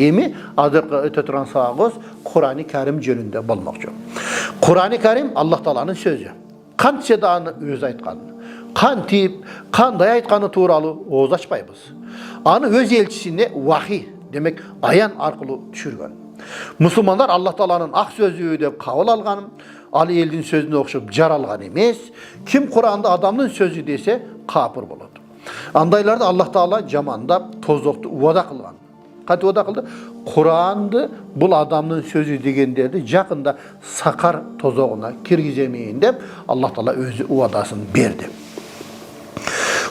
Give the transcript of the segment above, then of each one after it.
Emi azırkı öte turan sağız Kur'an-ı Kerim jönünde bolmakçı. Kur'an-ı Kerim Allah Taala'nın sözü. Kança dağını öz aytkan. Kanday aytkanı tuuralı oğuz açpayбыз. Anı öz elçisine vahiy demek ayan arkılı düşürgen. Müslümanlar Allah Taala'nın ak sözü dep kabul algan, al eldin sözüne okşup jaralgan emes. Kim Kur'an'da adamın sözü dese kapır болады. Andaylarda Allah Taala jamanda tozoktu uvada kılgan. Qanday oda qildi? Qur'anды бұл адамның сөзі дегендерді жақында сақар тозоғына кіргіземейін деп Allah Taala өзі уадасын берді.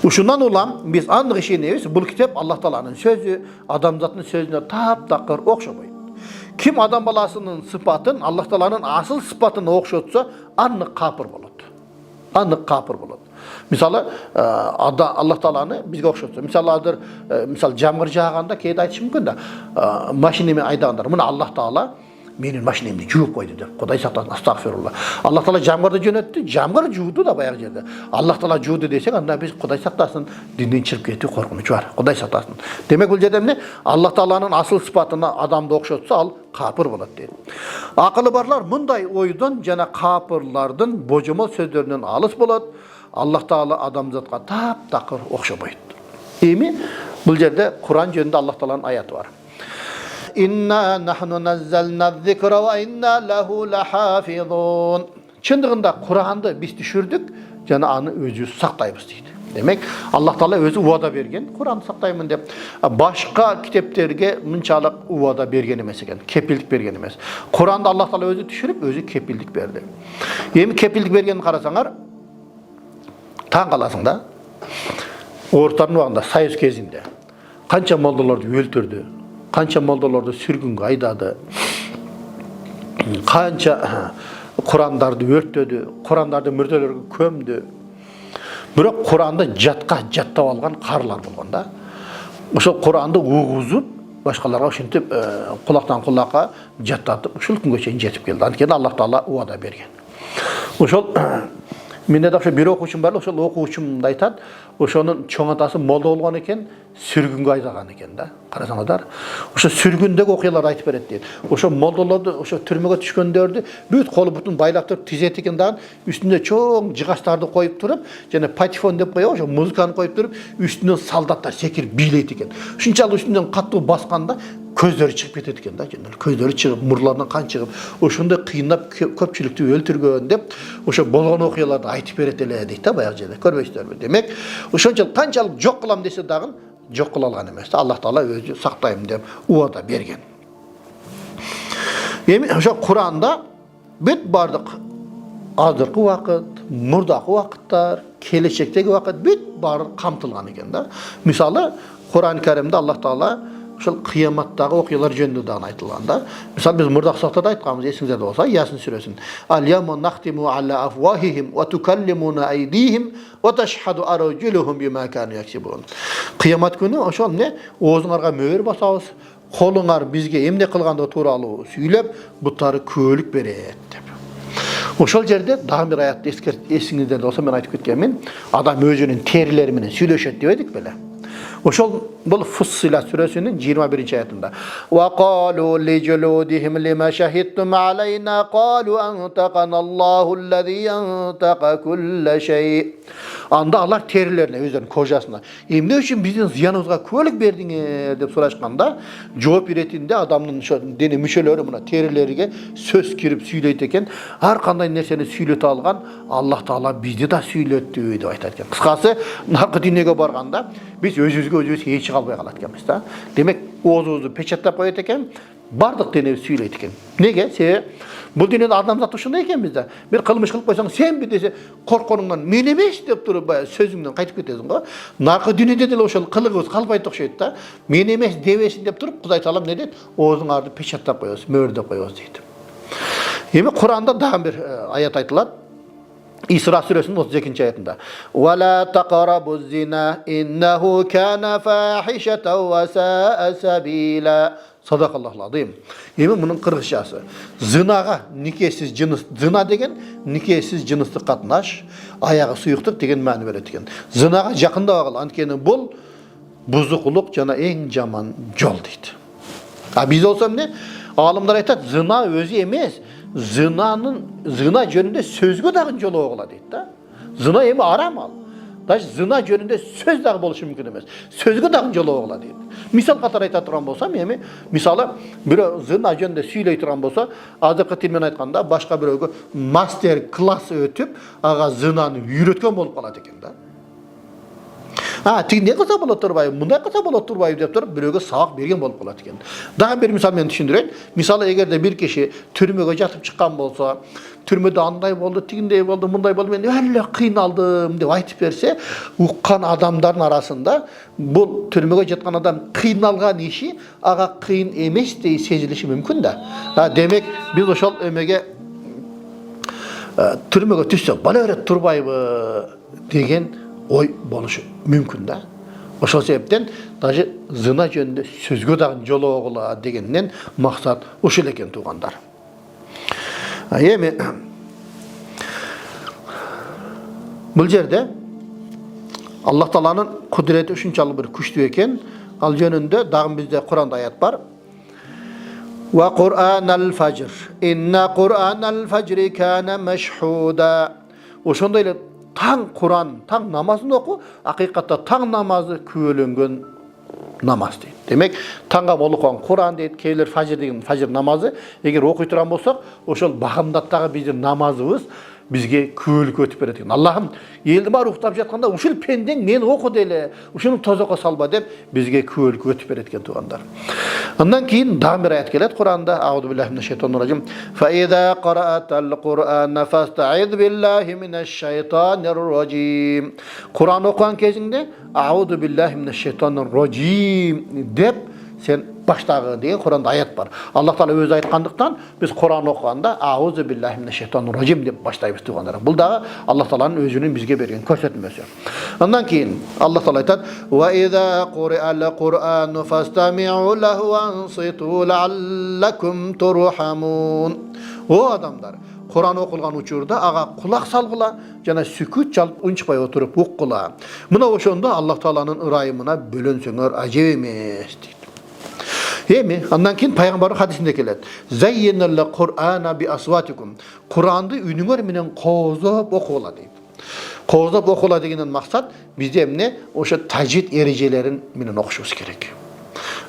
Ушундан улам біз анық ишенебиз, бұл кітап Allah Taala'nın сөзі, адамзаттың сөзіне тап-тақыр оқшамайды. Ким адам баласының sıfatын, Allah Taala'nın asıl sıfatını оқшотса, анық капыр болады. Anlık kapır болады. Мысалы, Allah Taala'ны бізге оқшотса, мысалы жамғыр жағанда кейде айтышы мүмкін да, машинамен айдағандар, мына Allah Taala менің машинамды жуып қойды деп. Құдай сақтасын, астағфирулла. Allah Taala жамғырды жөнелтті, жамғыр жууды да баяғы жерде. Allah Taala жууды десек, анда біз Құдай сақтасын, діннен шығып кету қорқыныш бар. Құдай сақтасын. Демек бұл жерде міне Allah Taala'ның асыл sıfatына адамды оқшотса, ал капыр болады дейді. Ақылы барлар мұндай ойдан жана капырлардың божомол сөздерінен алыс болады. Allah Taala адамзатқа тап-тақыр оқшамайды. Эми бұл жерде Құран жөнінде Allah Taалa'ның аяты бар. Inna nahnu nazzalna zikra wa inna lahu lahafizun. Шындығында Құранды біз düşürdік, жана аны өзі сақтаймыз дейді. Демек, Allah Taala өзі уада берген, Құранды сақтаймын деп. Башқа кітептерге мұншалық уада берген емес екен, кепілдік берген емес. Құранды Allah Taala өзі düşürіп, өзі кепілдік берді. Еми кепілдік бергенін қарасаңар, таң қаласың да. Орыстардың уақытында сайыс кезінде қанша молдаларды өлтірді, қанша молдаларды сүргінге айдады, қанша Құрандарды өртеді, Құрандарды мүрделерге көмді. Бірақ Құранды жаттап алған қарлар болғанда, ошол Құранды угузуп, башкаларга ошентип кулактан кулакка жаттатып, ушул күнгө чейин жетип келди. Анткени Allah Taala уада берген. Ошол менде да бир окуучум бар, ошол окуучумда айтат, ошонун чоң атасы молда болгон экен, сүргүнгө айдаган экен да. Карасаңыздар, ошо сүргүндөгү окуяларды айтып берет дейт. Ошо молдолорду, ошо түрмөгө түшкөндөрдү бүт колу бутун байлап туруп тизет экен да, үстүнө чоң жыгачтарды коюп туруп, жана патефон деп коёбу, ошо музыканы коюп туруп, үстүнөн солдаттар секирип бийлейт экен. Ушунчалык үстүнөн каттуу басканда көздөрү чыгып кетет экен да, көздөрү чыгып, мурларынан кан чыгып, ошондой кыйнап көпчүлүктү өлтүргөн деп, ошо болгон окуяларды айтып берет эле дейт да баягы жерде. Көрбөйсүздарбы? Демек, ошончалык канчалык жок кылам десе дагы жок кыла алган эмес. Allah Taala өзү сактайм деп уада берген. Эми ошо Куранда бүт бардык азыркы убакыт, мурдакы убакыттар, келечектеги убакыт бүт баары камтылган экен да. Мисалы, Куран-ы Керимде Allah Taala ошол кыяматтагы окуялар жөнүндө дагы айтылган да. Мисалы биз мурдакы сактарда айтканбыз, эсиңизде болсо, Ясин сүрөсүн. Ал-яма нахтиму аля афвахихим ва тукаллимуна айдихим ва ташхаду аржулухум бима кану яксибун. Кыямат күнү ошол эмне оозуңарга мөөр басабыз, колуңар бизге эмне кылгандыгы тууралуу сүйлөп, буттары күөлүк берет деп. Ошол жерде дагы бир аятты эсиңизде болсо мен айтып кеткенмин. Адам өзүнүн терилери менен сүйлөшөт деп эдик беле. Ошол бул Фуссилат сүрөсүнүн 21-аятында. Ва қалу ли жулудихим лима шахидтум алайна қалу антақаналлаху аллази антақа кулла шей. Анда алар терилерине, өздөрүнүн кожасына, эмне үчүн биздин зыяныбызга күөлүк бердиңер деп сурашканда, жооп беретинде адамдын ошо дене мүчөлөрү мына терилерге сөз кирип сүйлөйт экен. Ар кандай нерсени сүйлөтө алган Allah Taala бизди да сүйлөттү деп айтат экен. Кыскасы, наркы дүйнөгө барганда биз өзүбүзгө эч чыга албай калат экенбиз да. Демек, оозубузду печаттап коет экен, бардык денебиз сүйлөйт экен. Неге? Себеби бул дүйнөдө адамзат ушундай экенбиз да. Бир кылмыш кылып койсоң, сенби десе, корконуңдан мен эмес деп туруп сөзүңдөн кайтып кетесиң го. Наркы дүйнөдө деле ошол кылыгыбыз калбайт окшойт да. Мен эмес дебесин деп туруп, Кудай Таала эмне дейт? Оозуңарды печаттап коебуз, мөөрдөп коебуз дейт. Эми Куранда дагы бир аят айтылат. İsra сүресінің 32-аятында. وَلَا تَقْرَبُوا الزِّنَا إِنَّهُ كَانَ فَاحِشَةً وَسَاءَ سَبِيلًا. Sadaqallahul azim. Эми мунун кыргызчасы. Зынага никесиз жыныс, зына деген никесиз жыныстык катнаш, аягы суюктук деген маани берет экен. Зынага жакындабагыла, анткени бул бузукулук жана эң жаман жол дейт. Biz olsam ne? Alımlar aytadi, zina özü emes. Zina jönünde sözgө dagı jolu oğula deydi da. Zina emi aram al. Даже zina jönünde söz dagı boluşu mümkün emes. Sözgө dagı jolu oğula deydi. Misal katara ayta turan bolsam, emi misalı bir zina jönünde süyley turan bolsa, azırkı tilmen aytkanda başka biröөгө master class ötüp, aga zinаны үйrөткөн bolup kalat eken da. Ne kısa bola turbayı, bunday kısa bola turbayı dep turup biröөгө sabak bergen bolup kalat eken. Daha bir misal men düşündüreyim. Misalı egerde bir kişi türmöge jatıp çıkkan bolsa, türmöde anday boldu, tigindey boldu, munday boldu, men öyle kıynaldım dep aytıp berse, ukkan adamların arasında bu türmöge jatkan adam kıynalgan işi aga kıyın emes dey sezilişi mümkün da. Demek biz oşol emege türmöge түссөк bana öyle turbayбы деген oy boluşu mümkün da. Oşol sebepten даже zina jönünde sözgө dagı jolu oğula degenden maksat oşul eken tuğandar. Emi bu jerde Allah Taala'nın kudreti uşunçalı bir күчтүү eken. Al jönünde dagı bizde Kur'anda ayet var. Ve Kur'anal fajr. İnna Kur'anal fajri kana meşhuda. Oşonda ile taң Kur'an, taң namazını oku, hakikatta taң namazı küölөнгөн namaz deydi. Demek taңga okugan Kur'an deydi, keyler fajr деген fajr namazı, eger okuy turan bolsak, oşol багымдаттагы биздин намазыбыз bizge küölük ötüp berет eкен. Allah'ım eldi bar uktap jatkanda uşul pendeň meni oku dele, uşunu tozokko salba dep bizge küölük ötüp berет eкен tuğandar. Ondan keyin dagı bir ayet kelet Kur'anda. Auzu billahi mineşşeytanirracim. Fa iza qara'atal Qur'ana fasta'iz billahi mineşşeytanirracim. Kur'an okuyan kezinde Auzu billahi mineşşeytanirracim dep sen baştagı diye Kur'anda ayet var. Allah Taala özü aytkandыкtan biz Kur'an okuganda Auzu billahi mineşşeytanirracim dep başlayбыз tuğanlar. Bul da Allah Taala'nın özünün bizge bergen körsötmesi. Ondan keyin Allah Taala aytat: "Ve iza quri'al Qur'anu fastami'u lehu ve ansitu la'allakum turhamun." O adamlar Kur'an okulgan uçurda aga kulak salgıla, jana sükut çalıp unçpay oturup ukkula. Mına oşonda Allah Taala'nın ırayımına bölönsöңөр ajep emes deydi. Emi andan keyin Peygamber'in hadisinde kelet. Zayyinal Qur'ana bi aswatikum. Kur'an'dı ünüңөр menen kozop okula deydi. Kozop okula degenden maksat bizde emne oşo tajvid erejelerin menen okuşubuz kerek.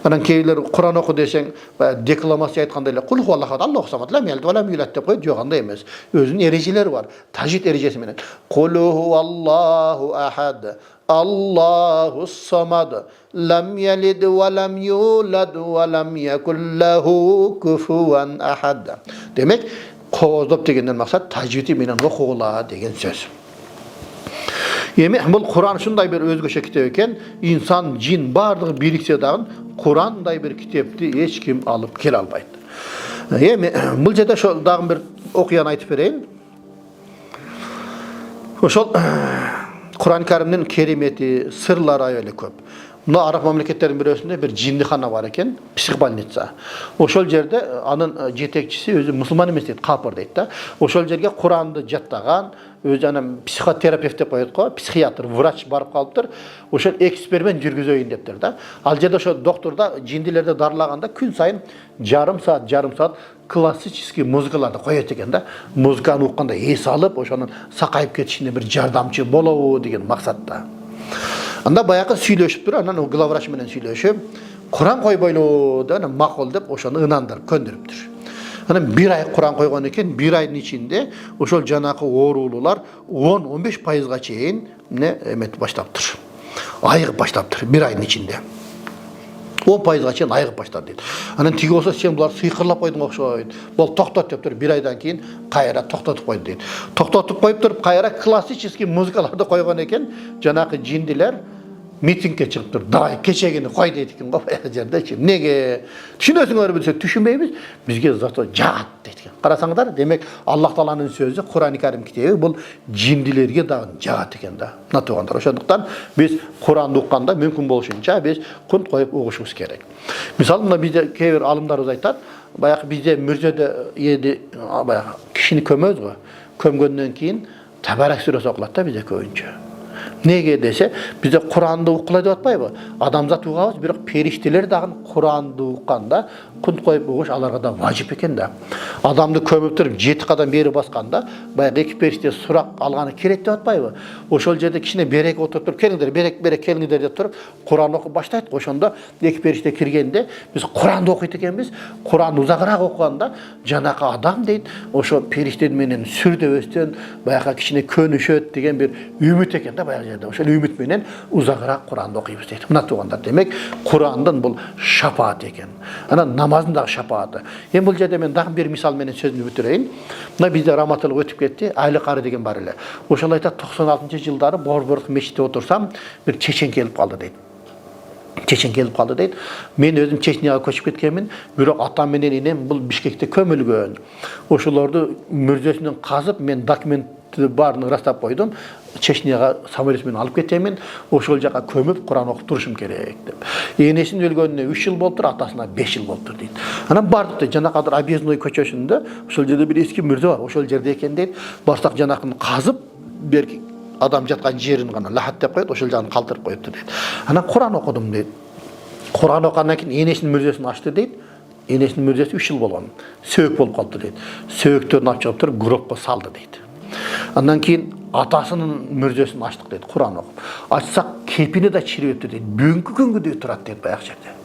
Anan keyler Kur'an oku deseň, deklamasiya aytkanda ele kul huvallahu ahad, Allahu samad, lam yalid ve lam yulad dep koyup joganda emes. Özünün erejeleri var. Tajvid erejesi menen. Kul huvallahu ahad, Allahu samad, lam yalid ve lam yulad ve lam yekul lehu kufuven ahad. Demek kozop degenden maksat tajvidi menen okugula degen söz. Emi bu Kur'an şunday bir özgöçe kitap eken, insan, jin bardygy birikse dagın Kur'anday bir kitapty hiç kim alıp kele albaydy. Emi bu jerde şol dagı bir okuyan aytıp bereyin. Oşol Kur'an-ı Kerim'nin kerimeti, sırları öyle köp. Buna Arap memleketlerin birösünde bir jinnixana var eken, psixbolnitsa. Oşol jerde anın jetekçisi özü musulman emes deydi, kapır deydi da. Oşol jerge Kur'an'ды jattagan, özü anam psixoterapevt dep koyot ko, psixiatr, vrach barıp kalıptır. Oşol eksperiment жүрgüzöйүн deptir da. Al jerde oşol doktorda jindilerde darlaganda gün sayın yarım saat klassический muzikalarda koyot eken da. Muzikаны ukканда esi alıp oşonun sakayıp ketişine bir jardamçı bolobу деген maksatda. Anda bayağı süйлöşüp duruyor, anan o glavraç menen süylöşüp, Kur'an koyboylu da makul dep oşonu ınandırıp, köndürüptür. Anan bir ay Kur'an koygan eken, bir ayın içinde oşol janakı oorulular 10-15%ga çeyin ne emet başlaptır. Ayıgıp başlaptır bir ayın içinde. 10%ga çeyin ayıgıp başlar deydi. Anan tigi olsa sen bular sıyqırlap koydun okşoydu. Bol toktot deptir, bir aydan keyin kayra toktotup koydu deydi. Toktotup koyup durup kayra klassический muzikalarda koygan eken, janakı jindiler mitingge çıkıptır. Day keçegini koy deydi eken bayağı jerde. Nege? Düşünösüңөр bilsek düşünmeymiz. Bizge zato jagat deydi eken. Karasaňlar, demek Allah Taala'nın sözü Kur'an-ı Kerim kitabı bul jindilerge da jagat eken da. Natugandar. Oşonduktan biz Kur'an'ды ukkanda mümkün boluşunça biz kunt koyup okuşubuz kerek. Misal mına bizde keyber alımlarыбыз aytat, bayağı bizde mürjede yedi bayağı kişini kömöz go. Kömgönden keyin Tebarek suresi okulat da bize köýünçe. Неге десе, bizde Kur'an'da okulaydı деп атпайбы? Адамзат угабыз, бирок периштелер дагы Kur'an'ды укканда күн коюп угуш аларга да важип экен да. Адамды көмүп туруп 7 кадам бери басканда, баягы эки периште сурак алганы керек деп атпайбы? Ошол жерде кичине берек отуруп, келиңдер, берек келиңдер деп туруп, Kur'an окуп баштайт. Ошондо эки периште киргенде биз Kur'an'ды окуйт экенбиз. Kur'an узагыраак окуганда жанакы адам дейт, ошо периштер менен сүрдөбөстөн баягы кичине көнүшөт деген бир үмүт экен да баягы жерде. Ошол үмүт менен узагыраак Kur'an'ды окуйбуз дейт. Мына туугандар, демек Kur'андын бул шапаат экен. Анан намаздын дагы шапааты. Эми бул жерде мен дагы бир мисал менен сөзүмдү бүтүрөйүн. Мына бизде раматылык өтүп кетти, Али кары деген бар эле. Ошол айтат 96-жылдары Борбордук мечитте отурсам, бир чечен келип калды дейт. Чечен келип калды дейт. Мен өзүм Чечняга көчүп кеткенмин, бирок атам менен энем бул Бишкекте көмүлгөн. Ошолорду мүрзөсүнөн казып, мен документти баарын ырастап койдум. Чечняга самолет менен алып кетемин. Ошол жака көмүп Кур'ан окуп турушум керек деп. Энесинин өлгөнүнө 3 жыл болуптур, атасына 5 жыл болуптур дейт. Анан бардык жанакадыр Объездной көчөсүндө, ошол жерде бир эски мүрзө бар. Ошол жерде экен дейт. Барсак жанакын казып, берки адам жаткан жерин гана лахат деп коет, ошол жагын калтырып коюптур дейт. Анан Кур'ан окудум дейт. Кур'ан окугандан кийин энесинин мүрзөсүн ачты deyт. Энесинин мүрзөсү 3 жыл болгон. Сөөк болуп калды deyт. Сөөктөрүн алып чыгып туруп гробко салды deyт. Андан кийин атасынын мүрзөсүн ачтык дейт, Кур'ан окуп. Ачсак кепини да чирибептир дейт. Бүгүнкү күнгө дейт турат дейт баягы жерде.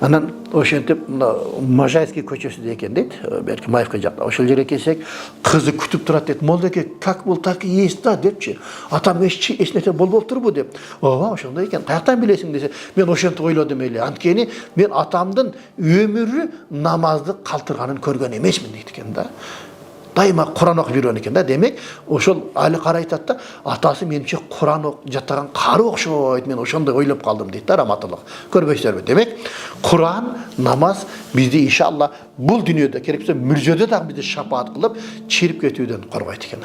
Анан ошентип Можайский көчөсүндө экен дейт, берки Маевка жакта. Ошол жерге келсек, кызы күтүп турат дейт. Молдеке, как был, так и есть да депчи. Атам эч нерсе болбоптурбу деп. Ооба, ошондой экен. Каяктан билесиң десе, мен ошентип ойлодум эле. Анткени мен атамдын өмүрү намазды калтырганын көргөн эмесмин дейт экен да. Дайыма Кур'ан окуп жүргөн экен да. Демек, ошол Али кара айтат да, атасы менимче Кур'ан жаттаган кары окшойт. Мен ошондой ойлоп калдым дейт да, раматылык. Көрбөйсүзөрбү? Демек, Кур'ан, намаз бизди иншалла бул дүйнөдө керексе мүрзөдө дагы бизди шапаат кылып, чирип кетүүдөн коргойт экен.